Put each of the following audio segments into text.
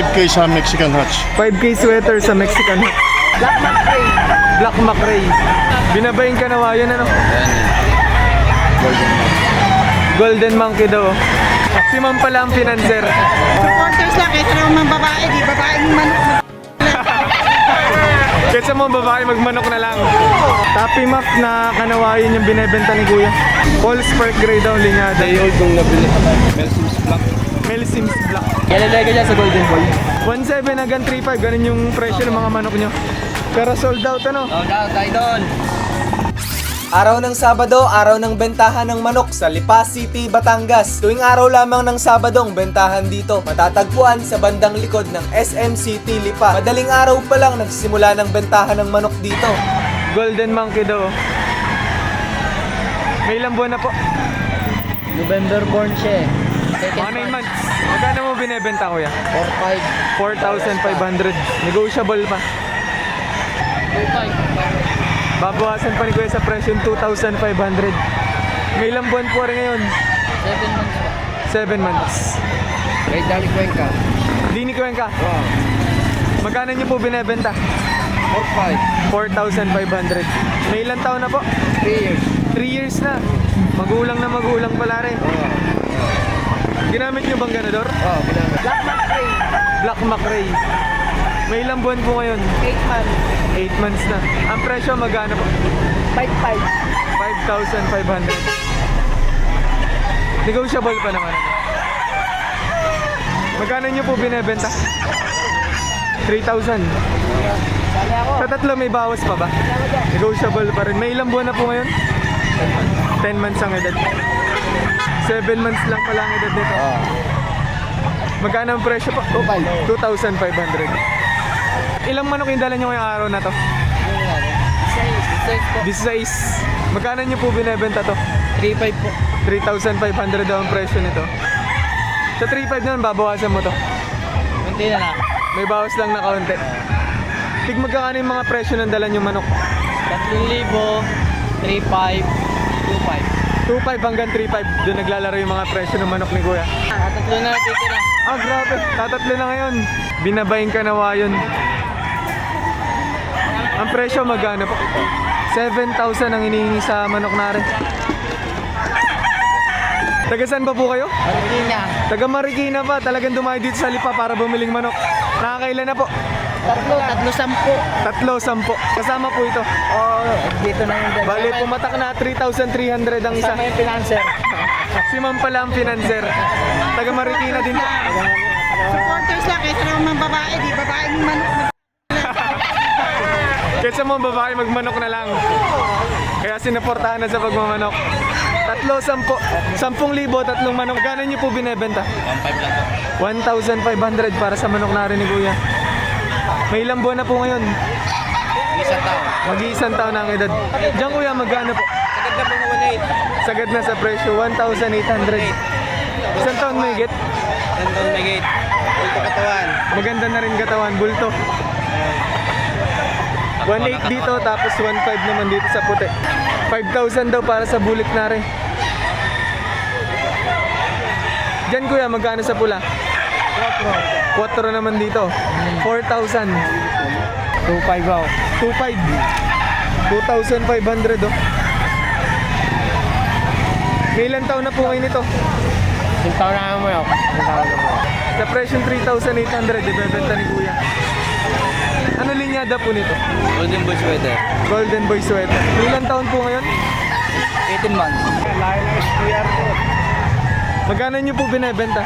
5K sa Mexican Hatch. 5K sweater sa Mexican. Black McRae. Black McRae. Binabayin ka na wayan ano? Golden Monkey daw. Si Ma'am pala ang financer. Supporters lang, kahit naman mga babae, di babaeng manok. Kaysa mga babae magmanok na lang. Tappy Mac na kanawayan yung binebenta ni Kuya. Paul Spark Gray daw linyada. Old kong nabili. Melsims Black. Mel Sims Black. Yalalagay dyan sa Golden Boy. 1.7 hanggang 3.5. Ganun yung presyo ng mga manok nyo. Pero sold out ano? Sold out, idol. Araw ng Sabado, araw ng bentahan ng manok sa Lipa City, Batangas. Tuwing araw lamang ng Sabado ang bentahan dito. Matatagpuan sa bandang likod ng SM City, Lipa. Madaling araw pa lang nagsisimula ng bentahan ng manok dito. Golden Monkey daw. May ilang buwan na po. November born siya. Mga 9 months. Magkano mo binebenta Kuya? 4-5. 4,500. Negotiable pa. 2-5. Babawasan pa ni Kuya sa presyo 2,500. May ilang buwan po rin ngayon. 7 months pa. 7 months. May Dali Cuenca. Dini Cuenca. Wow. Magkano niyo po binebenta? 4-5. 4,500. May ilang taon na po? 3 years. 3 years na. Magulang na magulang pala rin. Ginamit niyo bang ganador? Ginamit. Black McRae. Black McRae. May ilang buwan po ngayon? 8 months. 8 months na. Ang presyo magkano po? 5-5. 5,500. Negotiable pa naman. Magkano niyo po binebenta? 3,000. Sa tatlo may bawas pa ba? Negotiable pa rin. May ilang buwan na po ngayon? 10 months ang edad. 7 months lang pala ang edad nito. Magkano ang presyo po? 2,500. Ilang manok yung dala nyo ngayong araw na to? 16. Magkano nyo po binebenta to? 3-5 po. 3,500 daw ang presyo nito. Sa 3,500 naman, babawasan mo to. Kunti na lang. May bawas lang na kaunti. Tig magkakano yung mga presyo ng dala nyo manok? 3,000, 3,500, 2,500. 2,500 hanggang 3,500. Doon naglalaro yung mga presyo ng manok ni Kuya. Tatlo na natitira. Ah, grabe. Tatatlo na ngayon. Binabayin ka na wayon. Ang presyo magkano po? 7,000 ang hinihingi sa manok na rin. Taga saan ba po kayo? Marikina. Taga Marikina pa. Talagang dumayo dito sa Lipa para bumiling manok. Nakakailan na po? 3-10. 3,10. Kasama po ito. Dito na yung Bali, pumatak na 3,300 ang isa. Kasama yung financer. Si Ma'am pala ang financer. Taga Marikina din po. Supporters lang, kahit naman mga babae, di babaeng manok. Kaysa mga babae magmanok na lang. Kaya sinuportahan na sa pagmamanok. 10,000, 10,000, tatlong manok. Gano'n niyo po binebenta? 1,500 lang po. 1,500 para sa manok na rin ni Kuya. May ilang buwan na po ngayon. Isang taon. Mag-iisang taon na ang edad. Diyan Kuya, magkano po? Sagad na pong 1,800. Sagad na sa presyo, 1,800. Isang taon may higit. Isang taon may gate. Ito katawan. Maganda na rin katawan, bulto. 1,800 dito, tapos 1,500 naman dito sa puti. 5,000 daw para sa bulik na rin. Diyan Kuya, magkano sa pula? 4 naman dito. 4,000. 2,500 ako. 2,500. 2,500 oh. May ilang taon na po ngayon ito? Isang taon na mo yun. Isang taon na mo. Sa presyong 3,800, ibebenta ni Kuya. Ano linyada po nito? Golden Boy sweater. Golden Boy sweater. May ilang taon po ngayon? 18 months. Magkano nyo po binebenta?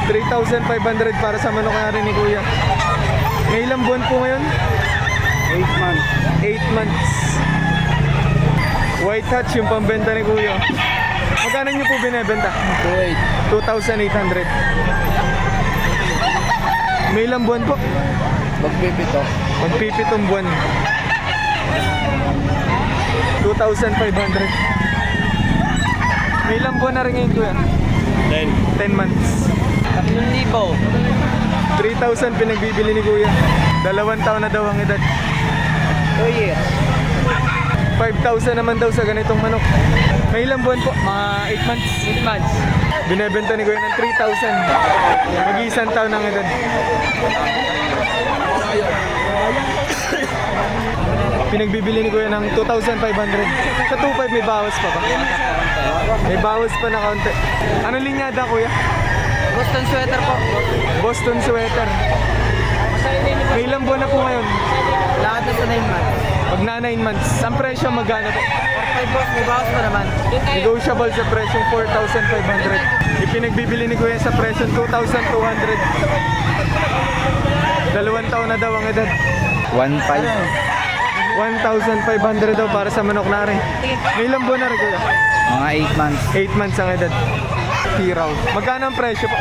3,500 para sa manok na rin ni Kuya. May ilang buwan po ngayon? 8 months. 8 months. White Hatch yung pambenta ni Kuya. Magkano nyo po binebenta? 2,800. May ilang buwan po? Magpipito. Magpipitong buwan. 2,500. May ilang buwan na rin ngayon Kuya? 10 months. 3,000. 3,000 pinagbibili ni Kuya. 2 taon na daw ang edad. 2 years. 5,000 naman daw sa ganitong manok. May ilang buwan po? Mga 8 months. 8 months. Binebenta ni Kuya ng 3,000. Mag-iisang taon ng edad. Pinagbibili ni Kuya ng 2,500. Sa 2,500 may bawas pa ba? May bawas pa na kaunti. Anong linyada, Kuya? Boston sweater po. Boston sweater. May ilang buwan na po ngayon? Lahat na sa 9 months. Pag na 9 months, ang presyo magkano po? 4-5 boss, may bawas pa naman. Negotiable sa presyong 4,500. Ipinagbibili ni Kuya sa presyong 2,200. 2 taon na daw ang edad. 1.5. 1,500 daw para sa manok na rin. May ilang buwan na rin, Kuya? Mga 8 months. 8 months ang edad. Hiraw. Magkano ang presyo po?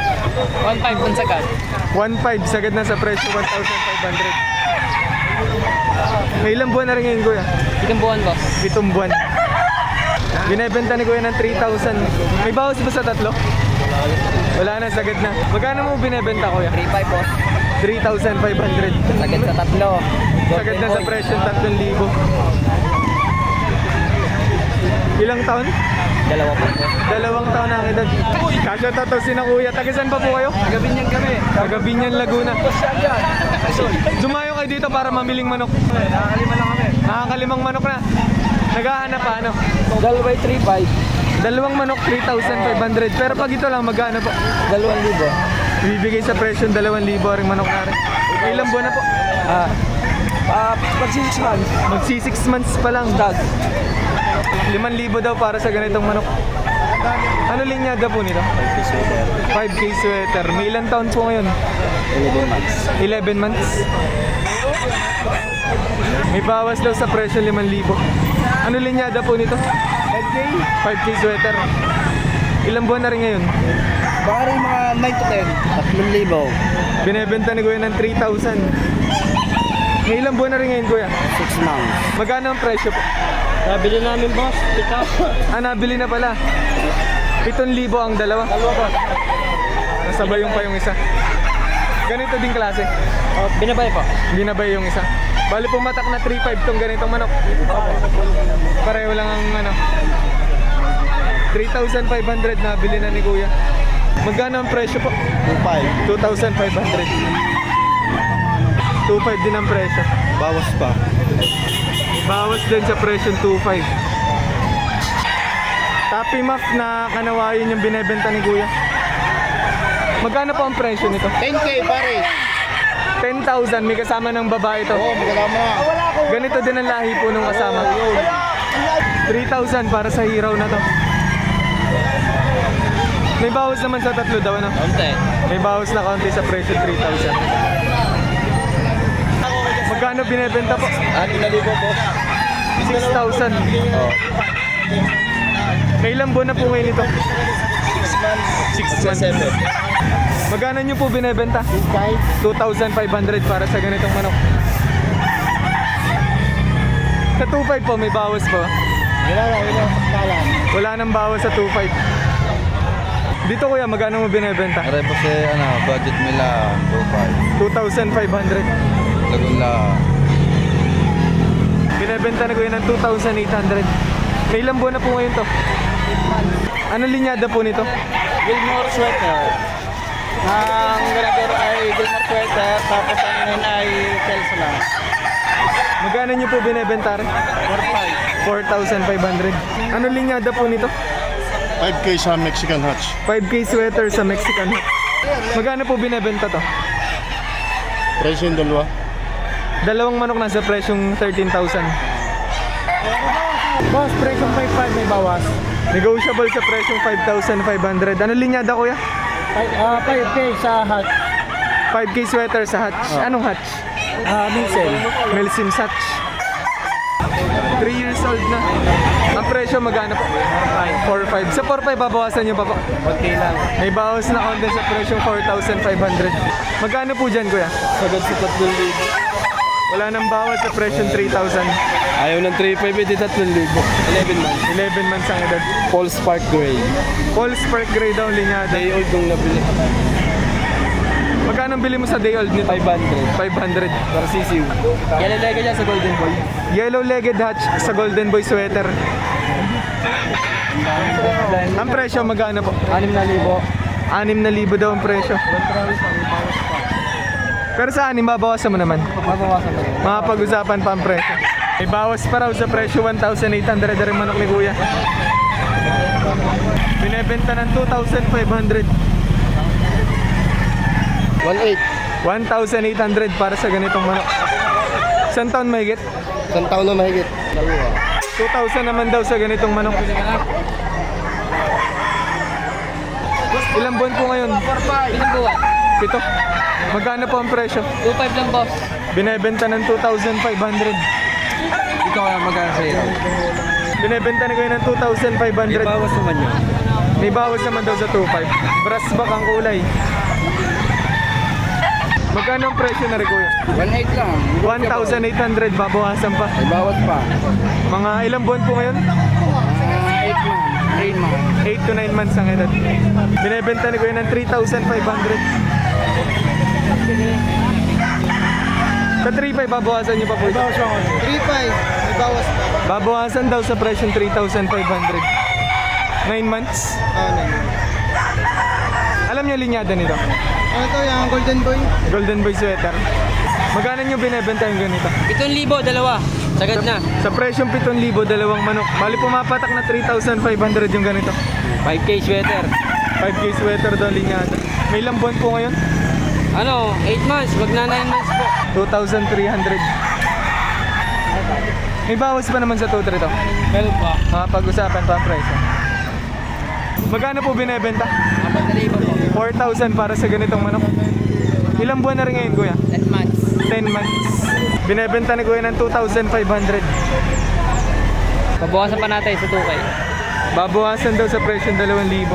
1.5 kung sagad. 1,500 sagad na sa presyo 1,500. May ilang buwan na rin ngayon, Kuya? 7 buwan boss. 7 buwan. Binebenta ni Kuya ng 3,000. May bawas ba sa tatlo? Wala na, sagad na. Magkano mo binebenta, Kuya? 3.5 boss. 3,500. Sagad sa tatlo. Sagad na sa presyo 3,000. Ilang taon? Dalawa po boss. 2 taon na ang edad. Kasya tatosin ng Kuya. Tagasan pa po kayo? Gabi niyang kami. Taga Binyan, Laguna. Dumayo kayo dito para mamiling manok. Nakakalima lang kami. Nakakalimang manok na. Naghahanap pa ano? Dalawa'y 3.5. 2 manok, 3,500. Pero pag ito lang, magkano po? 2,000. Ibibigay sa presyo 2,000 ring manok na rin. Ilang buwan na po? Pag 6 months. Magsi 6 months pa lang. Tag. 5,000 daw para sa ganitong manok. Ano linyada po nito? 5K sweater. May ilang taon po ngayon? 11 months. 11 months. May bawas daw sa presyo 5,000. Ano linyada po nito? 5K? 5K sweater. Ilang buwan na rin ngayon? Baka rin mga 9 to 10. 3,000. Binebenta ni Kuya ng 3,000. May ilang buwan na rin ngayon, Kuya? 6 months. Magkano ang presyo po? Nabili namin boss. Pick up. Nabili na pala. 7,000 ang dalawa. Nasabay yung pa yung isa. Ganito din klase. Binabay po. Binabay yung isa. Bali pumatak na 3,500 tong ganitong manok. Pareho lang ang ano. 3,500 na bili na ni Kuya. Magkano ang presyo po? 2.5. 2,500. 2,500 din ang presyo. Bawas pa. Bawas din sa presyo 2,500. Tapi Muff na kanawayan yung binebenta ni Kuya. Magkano po ang presyo nito? 10K pare. 10,000, may kasama ng babae to. Oo, magkakama na. Ganito din ang lahi po nung kasama. 3,000 para sa hiraw na to. May bawas naman sa tatlo daw, ano? Konti. May bawas na kaunti sa presyo 3,000. Magkano binebenta po? 6,000 po. 6,000. Oo. May ilang buwan na po ngayon ito? 6 months. 7. Magkano nyo po binebenta? 2,500 para sa ganitong manok. Sa 2,500 po, may bawas po. Wala nang bawas sa 2,500. Dito Kuya, magkano mo binebenta? Aray po budget nila 2,500. Lagula. Binebenta na Kuya ng 2,800. May ilang buwan na po ngayon to? Ano linyada po nito? Gilmore sweater. Ang ganadero ay Gilmore sweater, tapos ang yun ay Kelso lang. Magkano nyo po binebenta rin? 4,500. Ano linyada po nito? 5K sa Mexican Hutch. 5K sweater sa Mexican. Magkano po binebenta to? Presyo yung dalawa. 2 manok nasa presyong 13,000. Boss, presyong 5.5 may bawas. Negotiable sa presyong 5,500. Ano linyada Kuya? 5K sa hot. 5K sweater sa Hutch. Anong Hutch? Minsan. Melsim's Hutch. 3 years old na. Ang presyo magkano po? 4,500. Sa 4,500 babawasan nyo pa po? Okay lang. May bawas na konti sa presyong 4,500. Magkano po dyan Kuya? Sagad sa 3,000. Wala nang bawas sa presyong 3,000. Ayaw ng 3.5, edi 3,000. 11 months. 11 months ang edad. Paul Spark Gray. Paul Spark Gray daw ang linyada. Day old nung nabili. Magkano bili mo sa day old nito? 500. 500. Para sisiw. Yan ang dyan sa Golden Boy. Yellow legged Hutch sa Golden Boy sweater. Ang presyo magkano po? 6,000. 6,000 daw ang presyo. Pero sa 6 babawasan mo naman. Mabawasan mo rin. Makapag-usapan pa ang presyo. May bawas pa raw sa presyo 1,800 rin manok ni Kuya. Binebenta ng 2,500. 1.8. 1,800 para sa ganitong manok. Isang taon mahigit? Isang taon na mahigit. 2,000 naman daw sa ganitong manok. Ilang buwan po ngayon? Ilang buwan? 7. Magkano po ang presyo? 2,500 lang, boss. Binebenta ng 2,500. Ikaw ang magkano sa iyo. Binebenta ni Kuya ng 2,500. naman yun. May bawas naman daw sa 2,500. Brass back ang kulay. Magkano ang presyo na rin Kuya? 1,800 lang. 1,800, babawasan pa. May bawat pa. Mga ilang buwan po ngayon? 8 months. 8 months. 8 to 9 months ang edad. Binebenta ni Kuya ng 3,500. Sa 3,500 babawasan niyo pa po ito. 3.5. May bawas pa. Babawasan daw sa presyo ng 3,500. 9 months. Alam niyo linyada nito? Ito yung golden boy. Golden Boy sweater. Magkano niyo binebenta yung ganito? 7,000, dalawa. Sagad na. Sa presyong 7,000, dalawang manok. Bali pumapatak na 3,500 yung ganito. 5K sweater. 5K sweater daw linyada. May ilang buwan po ngayon? Ano, 8 months. Wag na 9 months po. 2,300. May bawas pa naman sa tutor ito. Meron pa. Makapag-usapan pa ang presyo. Magkano po binebenta? 4,000 po. 4,000 para sa ganitong manok. Ilang buwan na rin ngayon, Kuya? 10 months. 10 months. Binebenta ni Kuya ng 2,500. Pabawasan pa natin sa 2K. Babawasan daw sa presyo ng 2,000.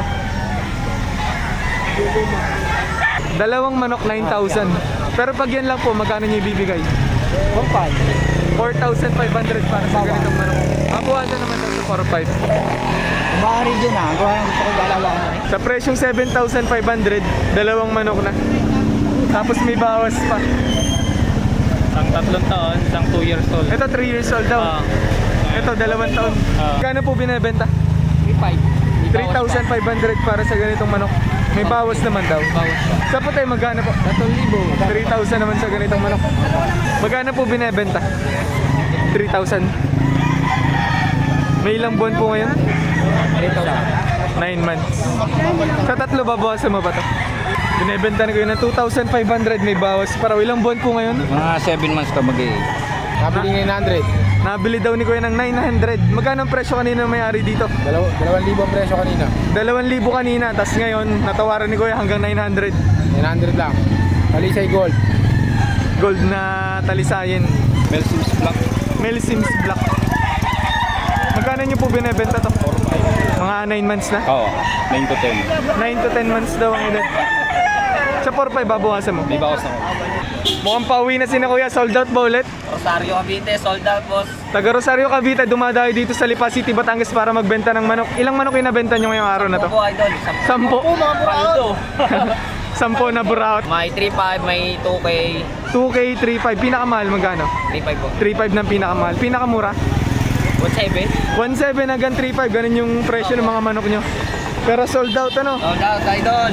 Dalawang manok 9,000. Pero pag yan lang po, magkano niyo ibibigay? 4,500 para sa ganitong manok. Babawasan naman daw sa 4,500. Maaari dyan ha. Gawa ng gusto ko galawa ko na eh. Sa presyong 7,500, dalawang manok na. Tapos may bawas pa. Isang 3 taon, isang 2 years old. Ito 3 years old daw. Ito 2 taon. Kano po binebenta? 3,500 para sa ganitong manok. May bawas naman daw. Sa puti, magkano po? 3,000 naman sa ganitong manok. Magkano po binebenta? 3,000. May ilang buwan po ngayon? 9 months. Sa 3, babawasan mo ba ito? Binebenta na ko yun ng 2,500. May bawas. Para ilang buwan po ngayon? Mga 7 months ka Nabili 900. Nabili daw ni Kuya ng 900. Magkano ang presyo kanina ng may-ari dito? 2,000 ang presyo kanina. 2,000 kanina. Tapos ngayon, natawaran ni Kuya hanggang 900. 900 lang. Talisay gold. Gold na talisayin. Melsims Black. Mel Sims Black. Magkano nyo po binebenta to? Mga 9 months na? Oo, 9 to 10. 9 to 10 months daw ang edad. Sa 4-5 babawasan mo. May bawas ako. Mukhang pauwi na si na Kuya. Sold out ba ulit? Rosario Cavite, sold out boss. Taga Rosario Cavite, dumadayo dito sa Lipa City, Batangas para magbenta ng manok. Ilang manok inabenta nyo ngayong araw na to? Po idol. 10. 10 na buraot. May 3,500, may 2K. 2K, 3.5. Pinakamahal magkano? 3,500 po. 3.5 ng pinakamahal. Pinakamura? 1,700. 1.7 hanggang 3.5. Ganun yung presyo ng mga manok nyo. Pero sold out ano? Sold out idol.